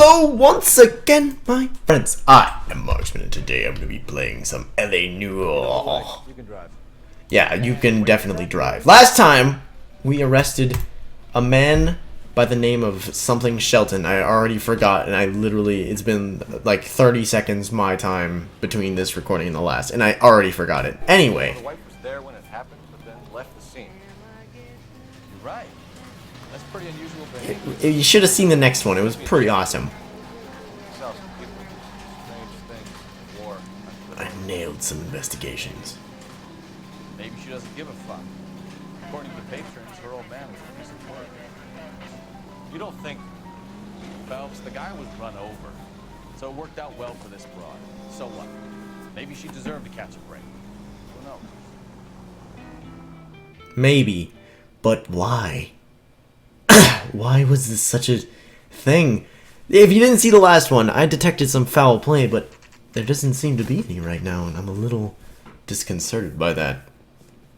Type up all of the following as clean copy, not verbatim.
Hello once again, my friends. I am Marksman, and today I'm going to be playing some LA Noire. You can drive. Yeah, you can definitely drive. Last time, we arrested a man by the name of something Shelton. I already forgot, and it's been like 30 seconds my time between this recording and the last, and I already forgot it. Anyway. The wife was there when it happened, but then left the scene. You're right. That's pretty unusual behavior. You should have seen the next one. It was pretty awesome. Some people do some strange things in war. I nailed some investigations. Maybe she doesn't give a fuck. According to the patrons, her old man was a piece of work. You don't think, Phelps, the guy was run over. So it worked out well for this broad. So what? Maybe she deserved to catch a break. Who knows? Maybe. But why? Why was this such a thing? If you didn't see the last one, I detected some foul play, but there doesn't seem to be any right now, and I'm a little disconcerted by that.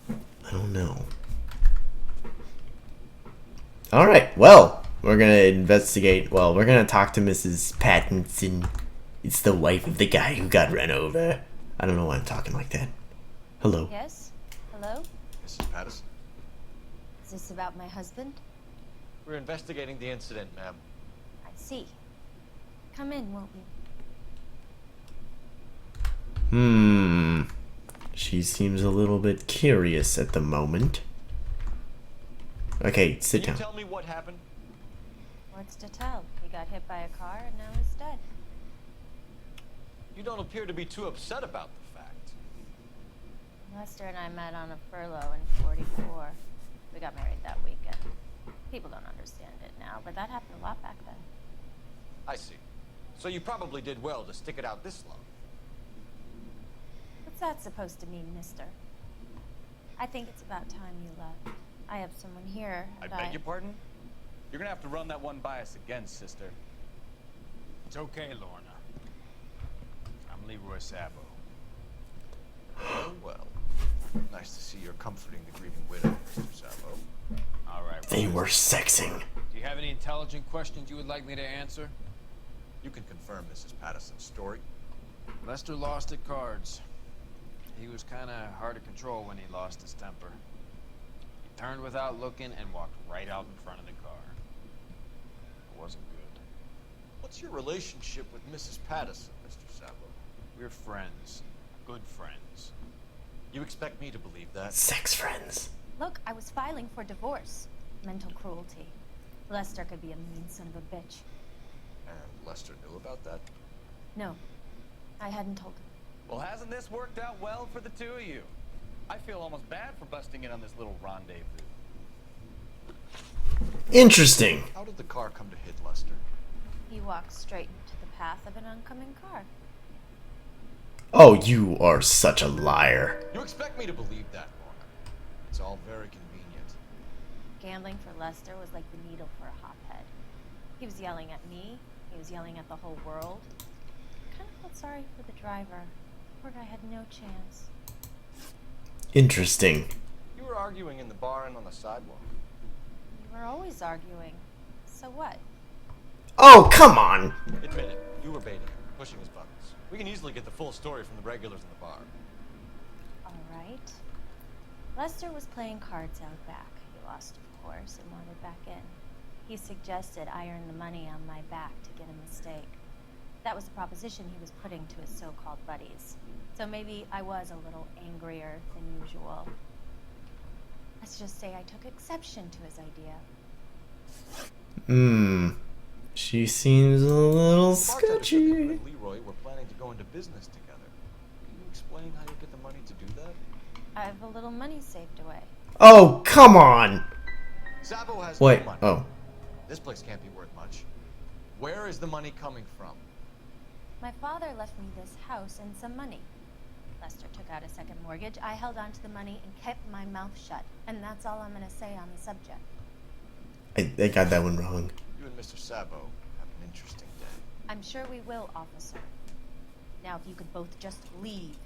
I don't know. Alright, well, we're gonna investigate. Well, we're gonna talk to Mrs. Pattinson. It's the wife of the guy who got run over. I don't know why I'm talking like that. Hello. Yes? Hello? Mrs. Patterson? Is this about my husband? We're investigating the incident, ma'am. I see. Come in, won't you? She seems a little bit curious at the moment. Okay, sit Can down. you tell me what happened? What's to tell? He got hit by a car and now he's dead. You don't appear to be too upset about the fact. Lester and I met on a furlough in 44. We got married that weekend. People don't understand it now, but that happened a lot back then. I see. So you probably did well to stick it out this long. What's that supposed to mean, mister? I think it's about time you left. I have someone here, I and beg your pardon? You're gonna have to run that one by us again, sister. It's okay, Lorna. I'm Leroy Sabo. Oh, well. Nice to see you're comforting the grieving widow, Mr. Sabo. All right. They were sexing. Do you have any intelligent questions you would like me to answer? You can confirm Mrs. Patterson's story. Lester lost at cards. He was kind of hard to control when he lost his temper. He turned without looking and walked right out in front of the car. It wasn't good. What's your relationship with Mrs. Patterson, Mr. Sabo? We're friends. Good friends. You expect me to believe that? Sex friends. Look, I was filing for divorce. Mental cruelty. Lester could be a mean son of a bitch. And Lester knew about that? No, I hadn't told him. Well, hasn't this worked out well for the two of you? I feel almost bad for busting in on this little rendezvous. Interesting. How did the car come to hit Lester? He walked straight into the path of an oncoming car. Oh, you are such a liar. You expect me to believe that, Lorna? It's all very convenient. Gambling for Lester was like the needle for a hothead. He was yelling at me. He was yelling at the whole world. I kind of felt sorry for the driver. Poor guy had no chance. Interesting. You were arguing in the bar and on the sidewalk. We were always arguing. So what? Oh, come on. Admit it. You were baiting him, pushing his buttons. We can easily get the full story from the regulars in the bar. All right. Lester was playing cards out back. He lost, of course, and wanted back in. He suggested I earn the money on my back to get a mistake. That was the proposition he was putting to his so-called buddies. So maybe I was a little angrier than usual. Let's just say I took exception to his idea. She seems a little The bartender said that you sketchy. and Leroy were planning to go into business together. Can you explain how you get the money to do that? I have a little money saved away. Oh, come on. Sabo has Wait, no money. oh. This place can't be worth much. Where is the money coming from? My father left me this house and some money. Lester took out a second mortgage. I held on to the money and kept my mouth shut. And that's all I'm going to say on the subject. I got that one wrong. You and Mr. Sabo have an interesting day. I'm sure we will, officer. Now, if you could both just leave.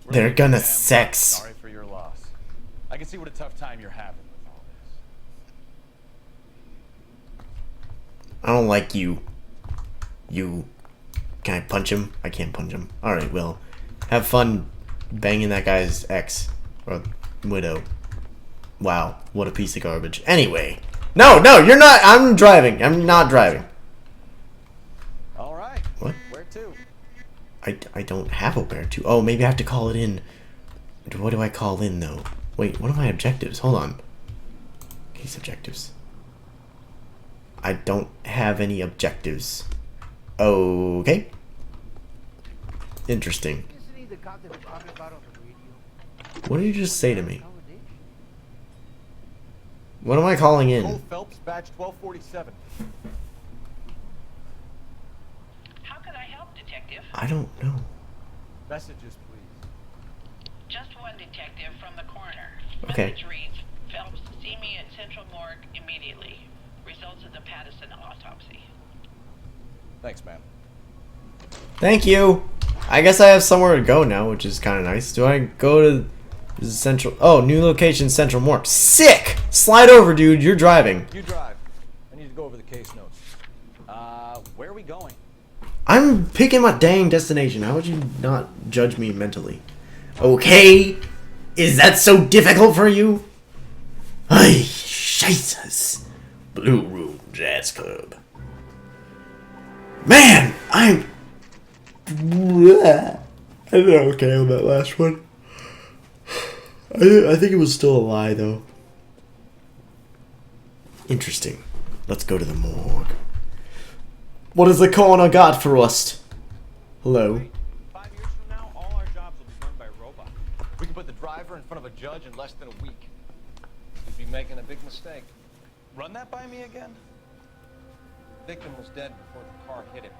They're gonna Ma'am, sex. Sorry for your loss. I can see what a tough time you're having with all this. I don't like you. You... Can I punch him? I can't punch him. Alright, well. Have fun banging that guy's ex. Or widow. Wow, what a piece of garbage. Anyway. No, you're not. I'm driving. I'm not driving. All right. What? Where to? I don't have a where to. Oh, maybe I have to call it in. What do I call in, though? Wait, what are my objectives? Hold on. Case objectives. I don't have any objectives. Okay. Interesting. What did you just say to me? What am I calling in? Cole Phelps, badge 1247. How can I help, Detective? I don't know. Messages, please. Just one detective from the coroner. Okay. Message reads, Phelps, see me at Central Morgue immediately. Results of the Patterson autopsy. Thanks, man. Thank you. I guess I have somewhere to go now, which is kind of nice. Do I go to Central? Oh, new location, Central Morgue. Sick! Slide over, dude. You're driving. You drive. I need to go over the case notes. Where are we going? I'm picking my dang destination. How would you not judge me mentally? Okay. Is that so difficult for you? Ay, Jesus. Blue Room Jazz Club. Man, I'm not okay on that last one. I think it was still a lie, though. Interesting. Let's go to the morgue. What has the coroner got for us? Hello. 5 years from now, all our jobs will be done by robots. We can put the driver in front of a judge in less than a week. You'd be making a big mistake. Run that by me again? The victim was dead before the car hit him.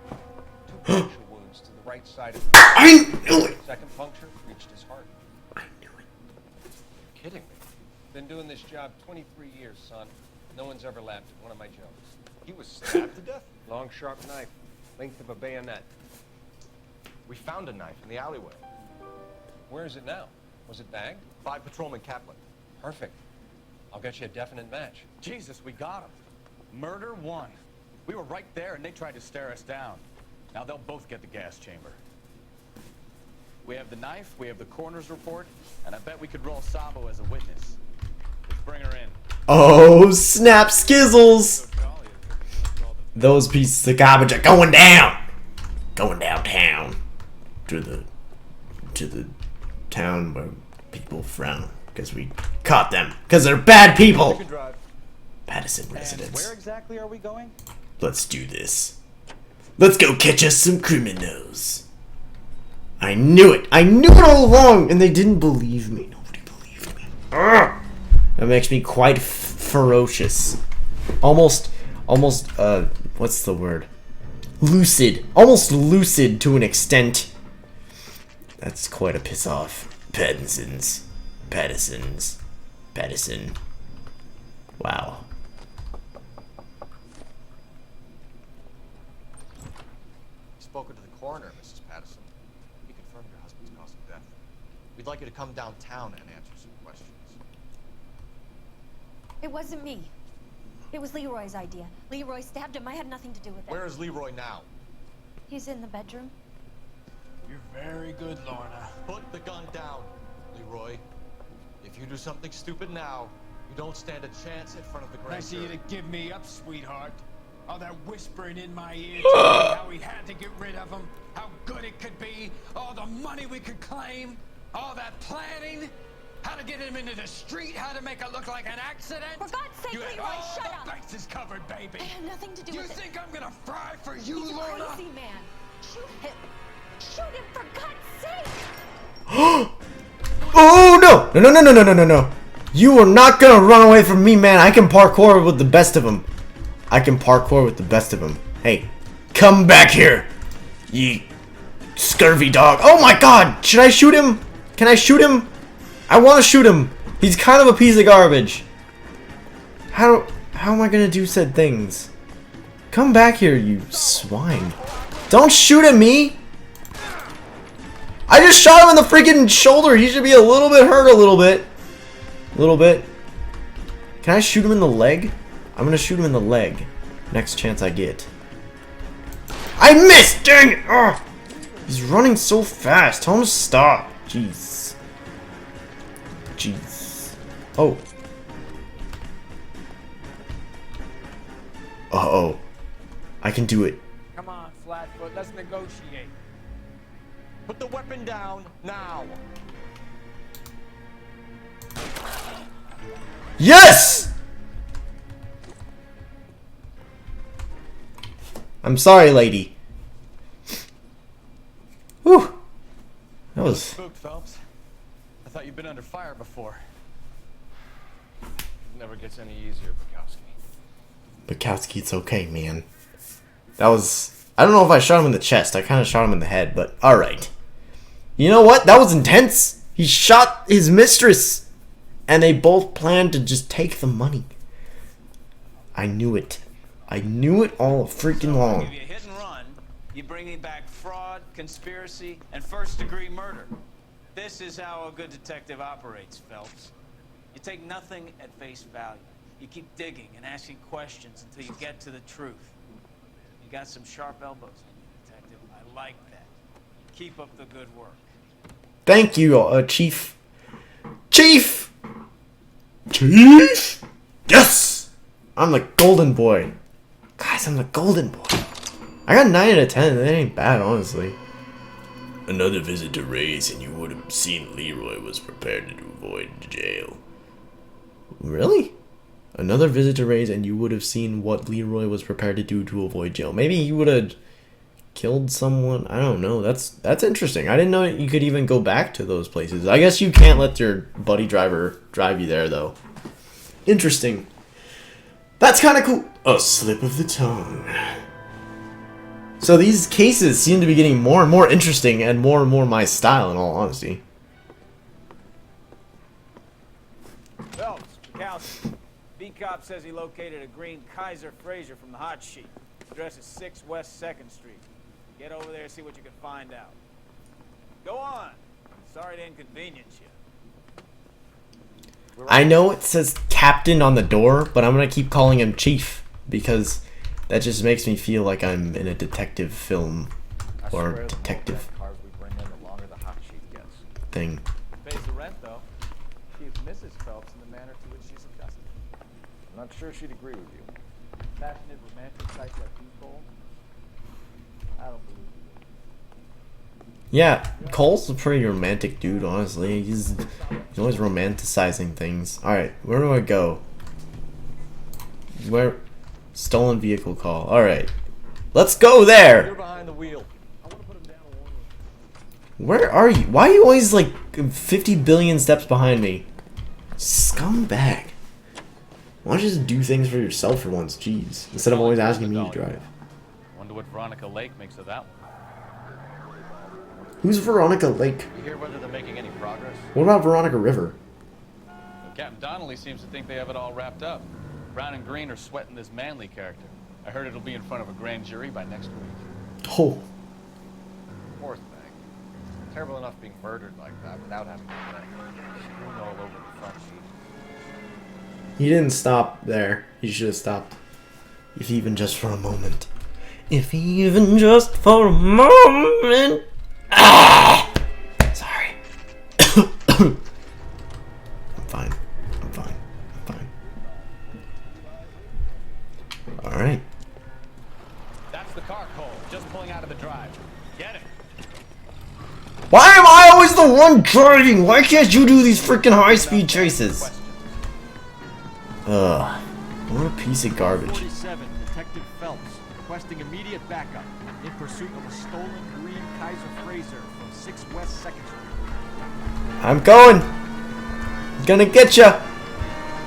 2 puncture wounds to the right side of the I knew it! second puncture reached his heart. I knew it. You're kidding me. Been doing this job 23 years, son. No one's ever laughed at one of my jokes. He was stabbed to death. Long, sharp knife, length of a bayonet. We found a knife in the alleyway. Where is it now? Was it bagged? 5 Patrolman Kaplan. Perfect. I'll get you a definite match. Jesus, we got him. Murder 1. We were right there and they tried to stare us down. Now they'll both get the gas chamber. We have the knife, we have the coroner's report, and I bet we could roll Sabo as a witness. Let's bring her in. Oh, snap skizzles! Those pieces of garbage are going down! Going downtown. To the town where people frown. Because we caught them. Because they're bad people! You can drive. Patterson And residents. where exactly are we going? Let's do this. Let's go catch us some criminals. I knew it! I knew it all along! And they didn't believe me. Nobody believed me. Ugh. That makes me quite ferocious. Almost, what's the word? Lucid. Almost lucid to an extent. That's quite a piss off. Patterson's. Patterson. Wow. Spoken to the coroner, Mrs. Patterson. He confirmed your husband's cause of death. We'd like you to come downtown and answer some questions. It wasn't me. It was Leroy's idea. Leroy stabbed him. I had nothing to do with it. Where is Leroy now? He's in the bedroom. You're very good, Lorna. Put the gun down, Leroy. If you do something stupid now, you don't stand a chance in front of the grand Nice of you jury. to give me up, sweetheart. All that whispering in my ear telling me how we had to get rid of him, how good it could be, all the money we could claim, all that planning, how to get him into the street, how to make it look like an accident. For God's sake, you had Leroy, all shut the up. bases covered, baby. I had nothing to do You with it. think I'm gonna fry for you, He's a Lorna? crazy man. Shoot him. Shoot him, for God's sake. Oh no! You are not gonna run away from me, man. I can parkour with the best of them. Hey, come back here, you scurvy dog. Oh my God! Should I shoot him? Can I shoot him? I want to shoot him. He's kind of a piece of garbage. How am I gonna do said things? Come back here, you swine. Don't shoot at me. I just shot him in the freaking shoulder. He should be a little bit hurt, a little bit. Can I shoot him in the leg? I'm gonna shoot him in the leg. Next chance I get. I missed! Dang it! Oh, he's running so fast. Tell him to stop. Jeez. Jeez. Oh. Uh-oh. I can do it. Come on, Flatfoot, let's negotiate. Put the weapon down now. Yes! I'm sorry, lady. Whew. That was... Spooked, Phelps. I thought you'd been under fire before. It never gets any easier, Bukowski. Bukowski, it's okay, man. That was... I don't know if I shot him in the chest. I kind of shot him in the head, but alright. You know what? That was intense. He shot his mistress. And they both planned to just take the money. I knew it. I knew it all freaking I'll long. give you a hit and run. You bring me back fraud, conspiracy, and first-degree murder. This is how a good detective operates, Phelps. You take nothing at face value. You keep digging and asking questions until you get to the truth. You got some sharp elbows in you, detective. I like that. Keep up the good work. Thank you, Chief. Chief! Chief! Yes! I'm the golden boy. Guys, I'm the golden boy. I got 9 out of 10. That ain't bad, honestly. Another visit to Ray's and you would have seen Leroy was prepared to avoid jail. Really? Another visit to Ray's and you would have seen what Leroy was prepared to do to avoid jail. Maybe he would have killed someone. I don't know. That's interesting. I didn't know you could even go back to those places. I guess you can't let your buddy driver drive you there, though. Interesting. That's kind of cool. A slip of the tongue. So these cases seem to be getting more and more interesting and more my style, in all honesty. Phelps, Bukowski. B-Cop says he located a green Kaiser Fraser from the hot sheet. Address is 6 West 2nd Street. Get over there and see what you can find out. Go on. Sorry to inconvenience you. I know it says Captain on the door, but I'm going to keep calling him Chief, because that just makes me feel like I'm in a detective film or detective Cars we bring in, the longer the hot sheet gets. thing. Pays the rent, though. She is Mrs. Phelps in the manner to which she's accustomed. I'm not sure she'd agree with you. Passionate, romantic type like you, Cole. I don't believe you. Yeah, Cole's a pretty romantic dude, honestly. He's always romanticizing things. Alright, where do I go? Where? Stolen vehicle call. Alright. Let's go You're there! behind the wheel. Where are you? Why are you always like 50 billion steps behind me? Scumbag. Why don't you just do things for yourself for once? Jeez. Instead of always asking me to drive. Wonder what Veronica Lake makes of that one. Who's Veronica Lake? You hear whether they're making any progress? What about Veronica River? Well, Captain Donnelly seems to think they have it all wrapped up. Brown and Green are sweating this Manley character. I heard it'll be in front of a grand jury by next week. Oh. Poor thing. Terrible enough being murdered like that without having to think. Screwing all over the front sheet. He didn't stop there. He should have stopped. If even just for a moment. If even just for a moment. Ah! Sorry. I'm fine. I'm fine. I'm fine. Alright. That's the car, Cole. Just pulling out of the drive. Get him. Why am I always the one driving? Why can't you do these freaking high-speed chases? Ugh. What a piece of garbage. 47, Detective Phelps, requesting immediate backup in pursuit of a stolen green Kaiser Fraser from 6 West 2nd Street. I'm going. I'm gonna get ya.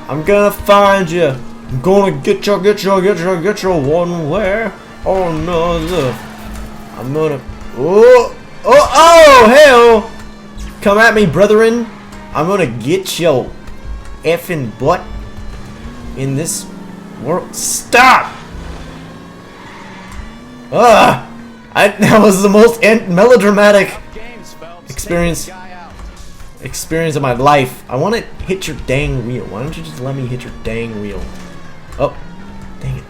I'm gonna find ya. I'm gonna get ya one way or another. I'm gonna. Oh, hell! Come at me, brethren. I'm gonna get your effing butt in this world. Stop! That was the most melodramatic experience of my life. I want to hit your dang wheel. Why don't you just let me hit your dang wheel? Oh, dang it.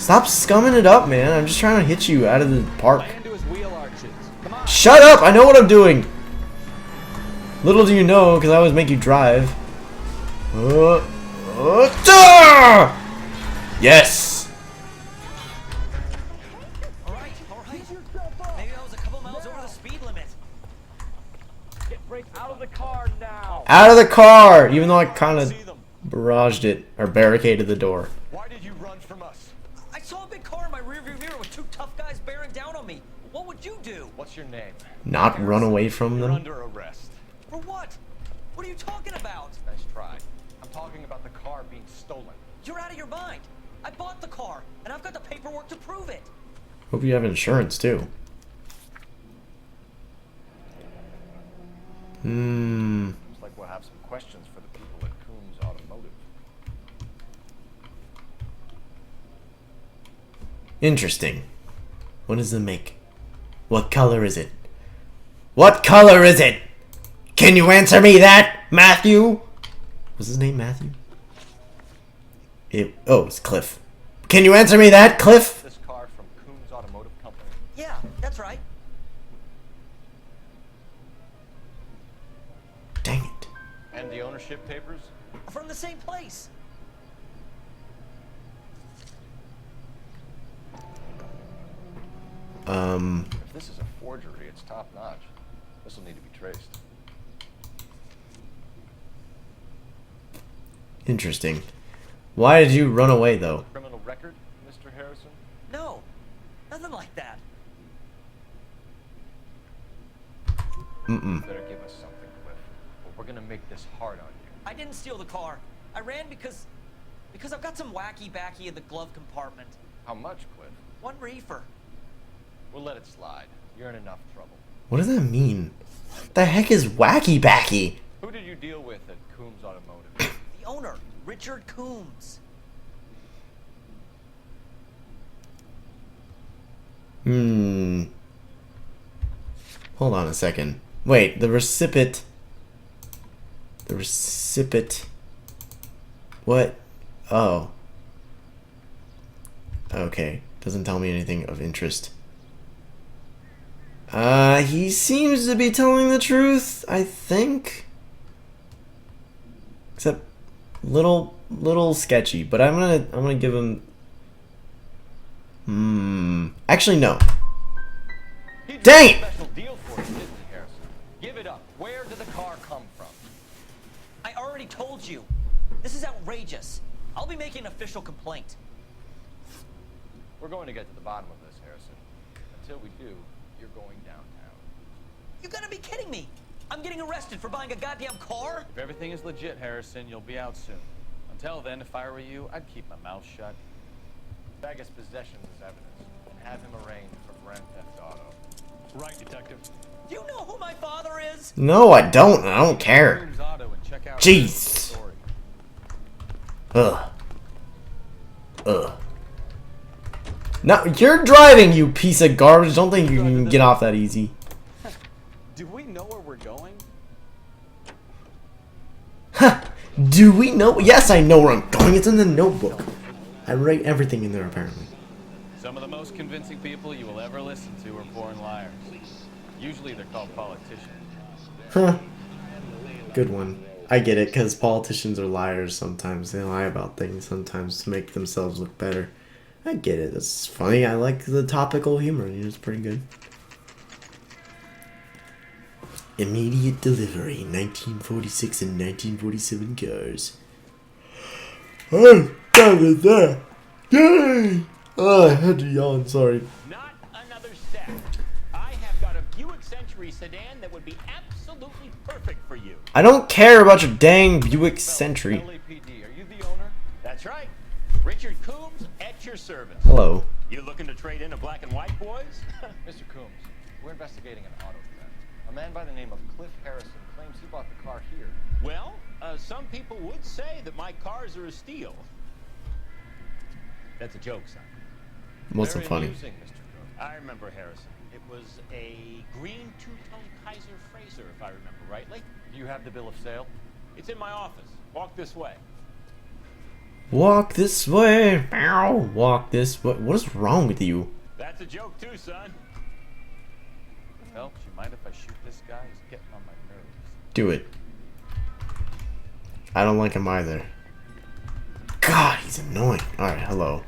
Stop scumming it up, man. I'm just trying to hit you out of the park. Land to his wheel arches. Come on. Shut up! I know what I'm doing! Little do you know, because I always make you drive. Yes! All right. Maybe I was a couple miles over the speed limit. Get brake out of the car now. Out of the car! Even though I kind of barraged it, or barricaded the door. Why did you run from us? I saw a big car in my rearview mirror with two tough guys bearing down on me. What would you do? What's your name? Not run away from You're them? under arrest. For what? What are you talking about? Nice try. I'm talking about the car being stolen. You're out of your mind. I bought the car, and I've got the paperwork to prove it. Hope you have insurance, too. Looks like we'll have some questions for the people at Coombs Automotive. Interesting. What does it make? What color is it? What color is it? Can you answer me that, Matthew? Was his name Matthew? Oh, it's Cliff. Can you answer me that, Cliff? This car from Coombs Automotive Company. Yeah, that's right. Dang it. And the ownership papers? From the same place. If this is a forgery, it's top notch. This will need to be traced. Interesting. Why did you run away, though? Criminal record, Mr. Harrison? No, nothing like that. Mm-mm. Better give us something, Cliff. Or we're gonna make this hard on you. I didn't steal the car. I ran because I've got some wacky backy in the glove compartment. How much, Cliff? 1 reefer. We'll let it slide. You're in enough trouble. What does that mean? The heck is wacky backy? Who did you deal with at Coombs Automotive? The owner, Richard Coombs. Hold on a second. Wait, the recipient. The recipient. What? Oh. Okay. Doesn't tell me anything of interest. He seems to be telling the truth, I think. Except little sketchy, but I'm gonna give him actually no. Dang it! Special deal for you, didn't he, Harrison? Give it up. Where did the car come from? I already told you. This is outrageous. I'll be making an official complaint. We're going to get to the bottom of this, Harrison. Until we do, you're going downtown. You gotta be kidding me. I'm getting arrested for buying a goddamn car? If everything is legit, Harrison, you'll be out soon. Until then, if I were you, I'd keep my mouth shut. Bag his possessions as evidence and have him arraigned for grand theft auto. Right, detective. Do you know who my father is? No, I don't. I don't care. Coombs Auto and check out Jeez. Harrison's story. No, you're driving, you piece of garbage. Don't think you can get off that easy. Do we know where we're going? Do we know? Yes, I know where I'm going. It's in the notebook. I write everything in there, apparently. Some of the most convincing people you will ever listen to are born liars. Usually they're called politicians. Huh. Good one. I get it, because politicians are liars sometimes. They lie about things sometimes to make themselves look better. I get it. It's funny. I like the topical humor. It's pretty good. Immediate delivery, 1946 and 1947 cars. Oh, that is there. Yay! Oh, I had to yawn, sorry. Not another step. I have got a Buick Century sedan that would be absolutely perfect for you. I don't care about your dang Buick Century. LAPD, are you the owner? That's right. Richard Coombs at your service. Hello. You looking to trade in a black and white, boys? Mr. Coombs, we're investigating an auto theft. A man by the name of Cliff Harrison claims he bought the car here. Well, some people would say that my cars are a steal. That's a joke, son. What's so Very funny? amusing, Mr. Coombs. I remember Harrison. It was a green two-tone Kaiser Frazer, if I remember rightly. Do you have the bill of sale? It's in my office. Walk this way. Walk this way. Ow. Walk this way. What is wrong with you? That's a joke too, son. Phelps, you mind if I shoot this guy? He's getting on my nerves. Do it. I don't like him either. God, he's annoying. Alright, hello.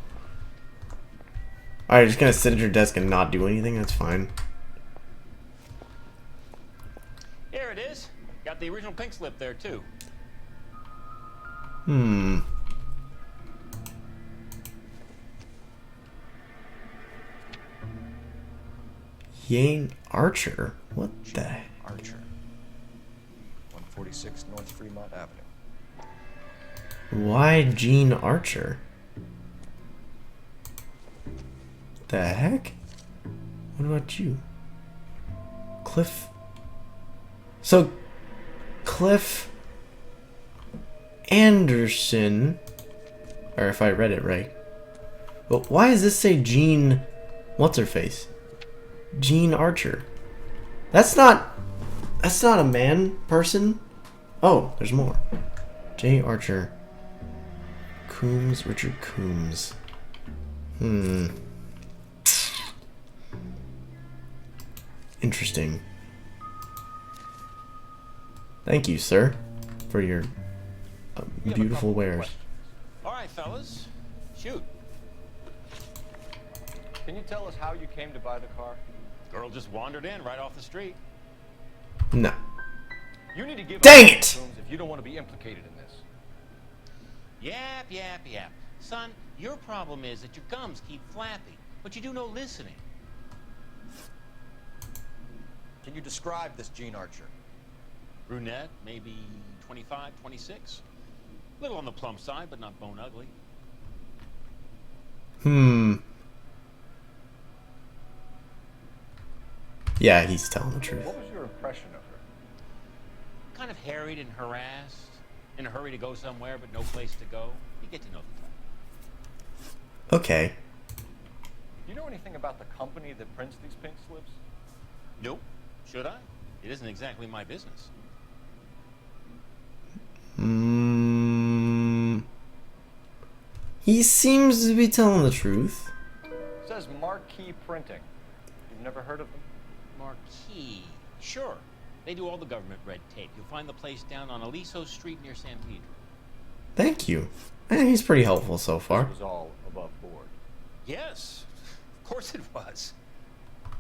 Alright, just gonna sit at your desk and not do anything? That's fine. Here it is. Got the original pink slip there too. Yane Archer? What the heck? Archer. 146 North Fremont Avenue. Why Gene Archer? The heck? What about you? Cliff. So, Cliff Anderson. Or if I read it right. But why does this say Gene. What's her face? Gene Archer. That's not a man person. Oh, there's more. J. Archer. Coombs, Richard Coombs. Interesting. Thank you, sir, for your beautiful wares. All right, fellas. Shoot. Can you tell us how you came to buy the car? Girl just wandered in right off the street. No. You need to give Dang up it! Mr. Coombs if you don't want to be implicated in this. Yap. Son, your problem is that your gums keep flapping, but you do no listening. Can you describe this Gene Archer? Brunette, maybe 25, 26. Little on the plump side, but not bone ugly. Yeah, he's telling the truth. What was your impression of her? Kind of harried and harassed. In a hurry to go somewhere, but no place to go. You get to know the type. Okay. Do you know anything about the company that prints these pink slips? Nope. Should I? It isn't exactly my business. He seems to be telling the truth. It says Marquee Printing. You've never heard of them? Marquee. Sure. They do all the government red tape. You'll find the place down on Aliso Street near San Pedro. Thank you. He's pretty helpful so far. This was all above board. Yes. Of course it was.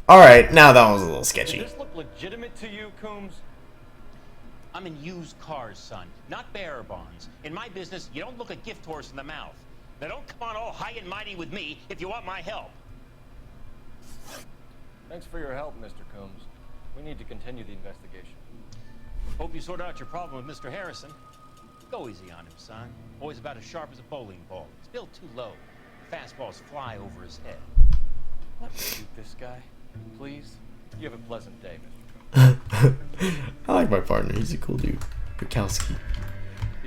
Alright, now that was a little Does sketchy. this look legitimate to you, Coombs? I'm in used cars, son, not bearer bonds. In my business, you don't look a gift horse in the mouth. Now don't come on all high and mighty with me if you want my help. Thanks for your help, Mr. Coombs. We need to continue the investigation. Hope you sort out your problem with Mr. Harrison. Go easy on him, son. Always about as sharp as a bowling ball. He's built too low. The fastballs fly over his head. Let me shoot this guy, please. You have a pleasant day, Mr. Coombs. I like my partner. He's a cool dude. Bukowski.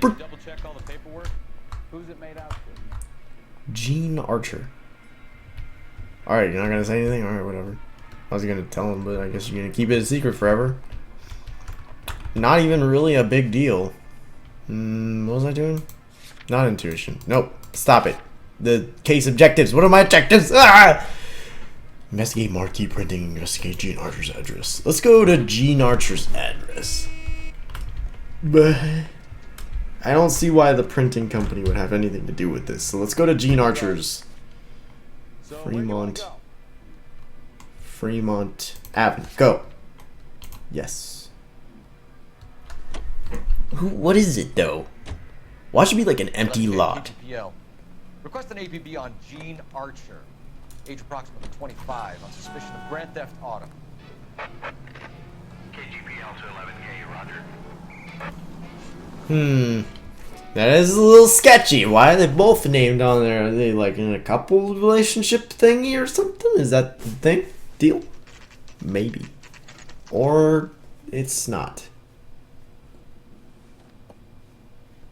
Did you double check all the paperwork? Who's it made out to? Gene Archer. Alright, you're not gonna say anything? Alright, whatever. I was gonna tell him, but I guess you're gonna keep it a secret forever. Not even really a big deal. What was I doing? Not intuition. Nope. Stop it. The case objectives. What are my objectives? Ah! Investigate Marquee Printing. Investigate Gene Archer's address. Let's go to Gene Archer's address. But I don't see why the printing company would have anything to do with this. So let's go to Gene Archer's. So where do you wanna Fremont. go? Fremont Avenue. Go. Yes. What is it though? Why should it be like an empty lot? KGPL. Request an APB on Gene Archer, age approximately 25, on suspicion of grand theft auto. KGPL to 11K, roger. That is a little sketchy. Why are they both named on there? Are they like in a couple relationship thingy or something? Is that the thing? Deal? Maybe. Or it's not.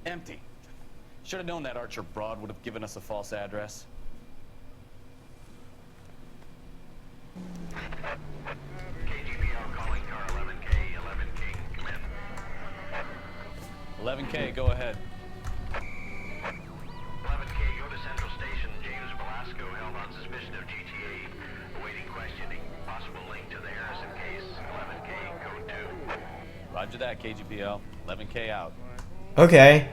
Empty. Should have known that Archer broad would have given us a false address. KGPL calling car 11K, 11 King, Smith. 11K, go ahead. 11 Roger that, KGPL. 11K out. Okay.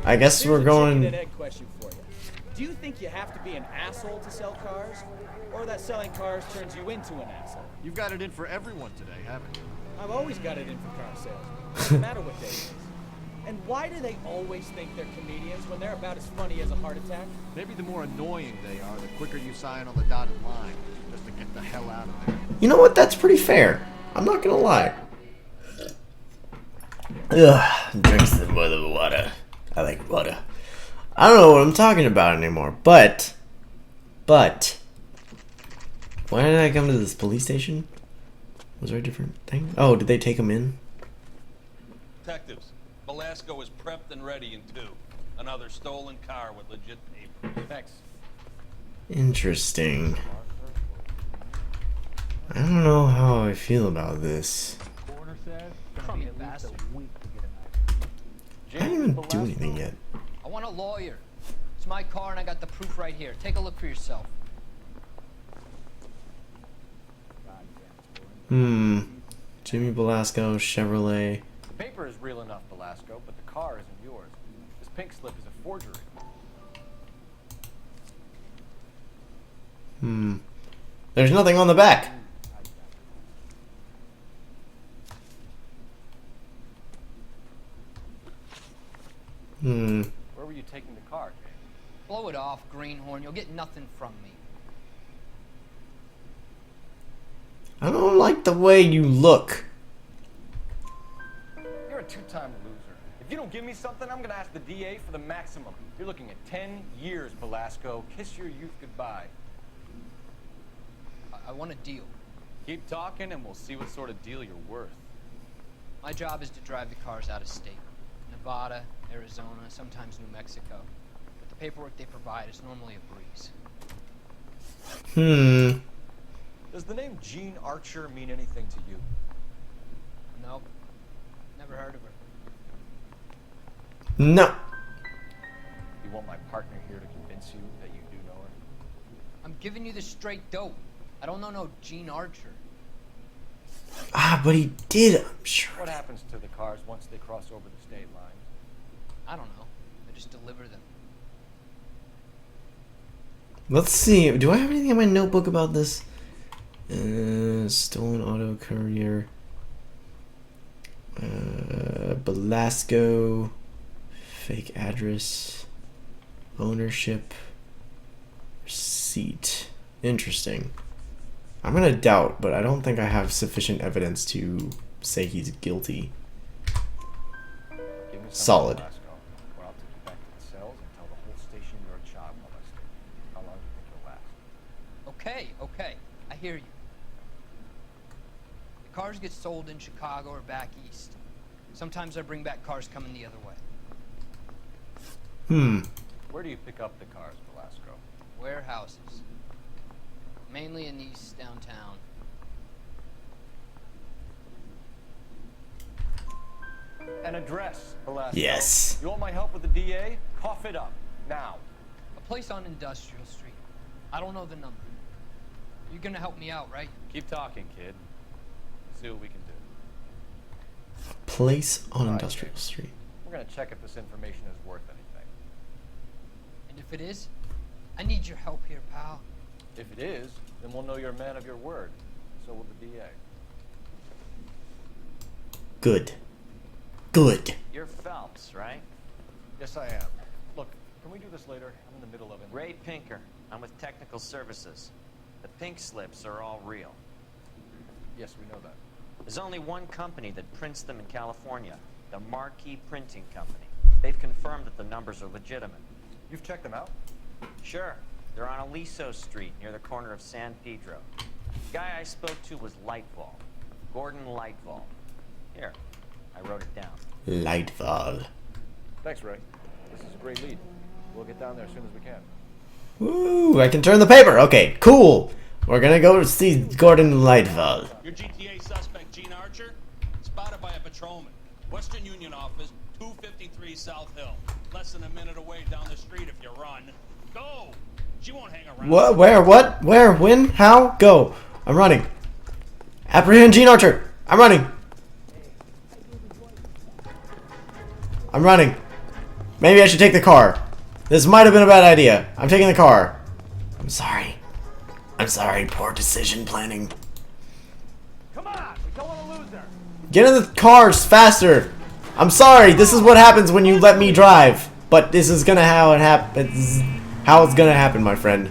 I guess we're Here's a chicken and going... egg question for you. Do you think you have to be an asshole to sell cars? Or that selling cars turns you into an asshole? You've got it in for everyone today, haven't you? I've always got it in for car sales. No matter what day it is. And why do they always think they're comedians when they're about as funny as a heart attack? Maybe the more annoying they are, the quicker you sign on the dotted line, just to get the hell out of there. You know what? That's pretty fair. I'm not gonna lie. Ugh, drink some water. I like water. I don't know what I'm talking about anymore, but... Why did I come to this police station? Was there a different thing? Oh, did they take him in? Detectives, Velasco is prepped and ready in 2. Another stolen car with legit papers. Thanks. Interesting. I don't know how I feel about this. Coroner says Come here, bastard. I didn't even do anything yet. I want a lawyer. It's my car and I got the proof right here. Take a look for yourself. Jimmy Velasco, Chevrolet. The paper is real enough, Velasco, but the car isn't yours. This pink slip is a forgery. There's nothing on the back. Where were you taking the car, Jay? Blow it off, greenhorn. You'll get nothing from me. I don't like the way you look. You're a 2-time loser. If you don't give me something, I'm gonna ask the DA for the maximum. You're looking at 10 years, Velasco. Kiss your youth goodbye. I want a deal. Keep talking and we'll see what sort of deal you're worth. My job is to drive the cars out of state. Nevada, Arizona, sometimes New Mexico. But the paperwork they provide is normally a breeze. Does the name Jean Archer mean anything to you? Nope. Never heard of her. No. You want my partner here to convince you that you do know her? I'm giving you the straight dope. I don't know no Gene Archer. Ah, but he did, I'm sure. What happens to the cars once they cross over the state line? I don't know. I just deliver them. Let's see. Do I have anything in my notebook about this? Stolen auto courier. Velasco. Fake address. Ownership. Receipt. Interesting. I'm gonna doubt, but I don't think I have sufficient evidence to say he's guilty. Give me Solid. Velasco, or I'll take you back to the cells and tell the whole station you're a child molester. How long do you think you'll last? Okay. I hear you. The cars get sold in Chicago or back east. Sometimes I bring back cars coming the other way. Where do you pick up the cars, Velasco? Warehouses. Mainly in East downtown. An address, Velasco. Yes. You want my help with the DA? Cough it up. Now. A place on Industrial Street. I don't know the number. You're gonna help me out, right? Keep talking, kid. See what we can do. Place on All right, Industrial Jay. Street. We're gonna check if this information is worth anything. And if it is, I need your help here, pal. If it is, then we'll know you're a man of your word. So will the DA. Good. Good. You're Phelps, right? Yes, I am. Look, can we do this later? I'm in the middle of it. Ray Pinker. I'm with Technical Services. The pink slips are all real. Yes, we know that. There's only one company that prints them in California, the Marquee Printing Company. They've confirmed that the numbers are legitimate. You've checked them out? Sure. They're on Aliso Street, near the corner of San Pedro. The guy I spoke to was Lightfall. Gordon Lightfall. Here, I wrote it down. Lightfall. Thanks, Ray. This is a great lead. We'll get down there as soon as we can. Ooh, I can turn the paper. Okay, cool. We're gonna go see Gordon Lightfall. Your GTA suspect, Gene Archer, spotted by a patrolman. Western Union office, 253 South Hill. Less than a minute away down the street if you run. Go! She won't hang around. What? Where? What? Where? When? How? Go. I'm running. Apprehend Gene Archer. I'm running. I'm running. Maybe I should take the car. This might have been a bad idea. I'm taking the car. I'm sorry. I'm sorry. Poor decision planning. Come on, we don't want to lose her. Get in the cars faster. I'm sorry. This is what happens when you let me drive. But this is gonna how it happens. How it's gonna happen, my friend.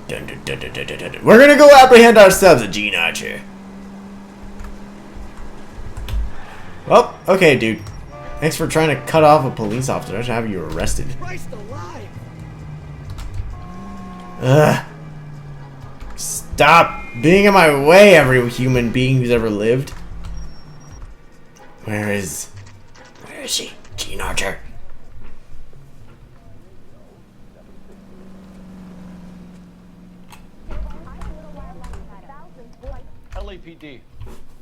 Dun, dun, dun, dun, dun, dun, dun. We're gonna go apprehend ourselves a Gene Archer. Well, okay, dude. Thanks for trying to cut off a police officer. I should have you arrested. Christ alive! Ugh. Stop being in my way, every human being who's ever lived. Where is she? Gene Archer. LAPD.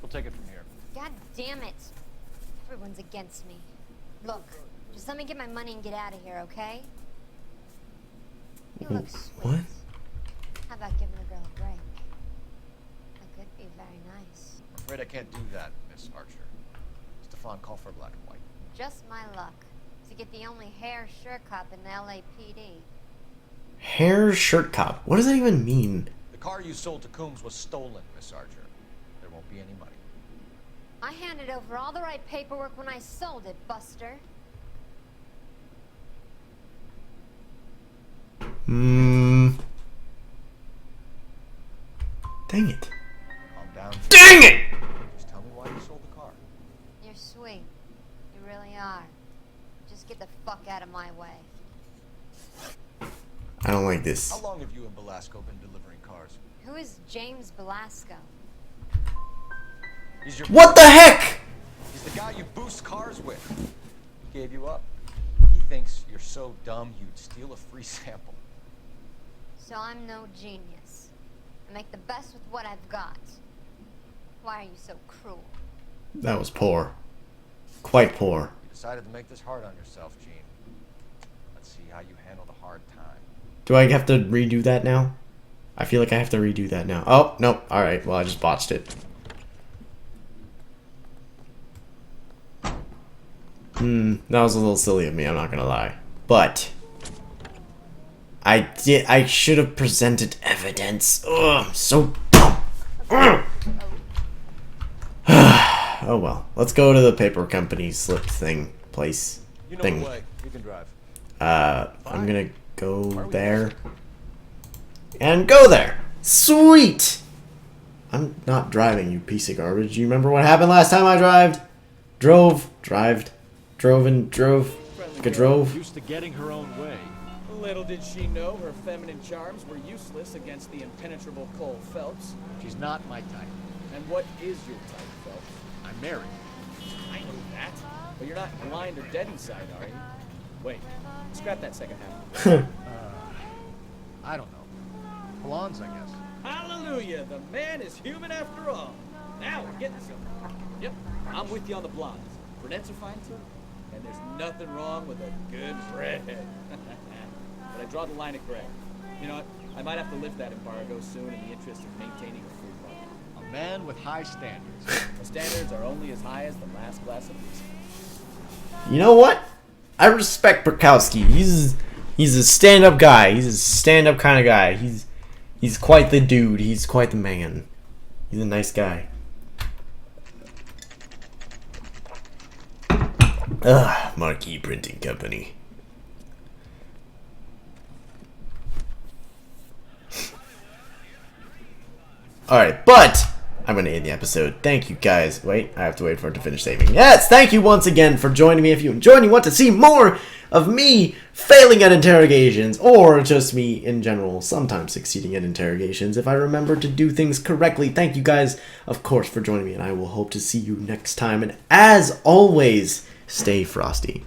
We'll take it from here. God damn it. Everyone's against me. Look, just let me get my money and get out of here, okay? You look sweet. What? How about giving a girl a break? That could be very nice. I'm afraid I can't do that, Miss Archer. Stefan, call for black and white. Just my luck. To get the only hair shirt cop in the LAPD. Hair shirt cop. What does that even mean? The car you sold to Coombs was stolen, Miss Archer. There won't be any money. I handed over all the right paperwork when I sold it, Buster. Dang it. Calm down. Dang it! Just tell me why you sold the car. You're sweet. You really are. Just get the fuck out of my way. I don't like this. How long have you and Belasco been delivering cars? Who is James Belasco? He's your What the heck? He's the guy you boost cars with. He gave you up. He thinks you're so dumb you'd steal a free sample. So I'm no genius. I make the best with what I've got. Why are you so cruel? That was poor. Quite poor. You decided to make this hard on yourself, Gene. Let's see how you handle the hard time. Do I have to redo that now? I feel like I have to redo that now. Oh, nope. Alright, well, I just botched it. That was a little silly of me, I'm not gonna lie. But I should have presented evidence. Ugh, I'm so dumb. Oh well. Let's go to the paper company slip place. You know thing. the way. You can drive. I'm gonna go there. And go there! Sweet! I'm not driving, you piece of garbage. You remember what happened last time I drove? Like a drove. Used to getting her own way. Little did she know her feminine charms were useless against the impenetrable Cole Phelps. She's not my type. And what is your type, Phelps? I'm married. I know that. But you're not blind or dead inside, are you? Wait, scrap that second half. I don't know. Blondes, I guess. Hallelujah! The man is human after all. Now we're getting somewhere. Yep, I'm with you on the blondes. Brunettes are fine too. And there's nothing wrong with a good redhead. But I draw the line at gray. You know what? I might have to lift that embargo soon in the interest of maintaining a free market. A man with high standards. The standards are only as high as the last glass of whiskey. You know what? I respect Burkowski. He's a stand-up guy. He's a stand-up kind of guy. He's quite the dude. He's quite the man. He's a nice guy. Ugh, Marquee Printing Company. Alright, but I'm going to end the episode. Thank you guys. Wait, I have to wait for it to finish saving. Yes, thank you once again for joining me. If you enjoyed and you want to see more of me failing at interrogations, or just me in general sometimes succeeding at interrogations if I remember to do things correctly, thank you guys, of course, for joining me, and I will hope to see you next time. And as always, stay frosty.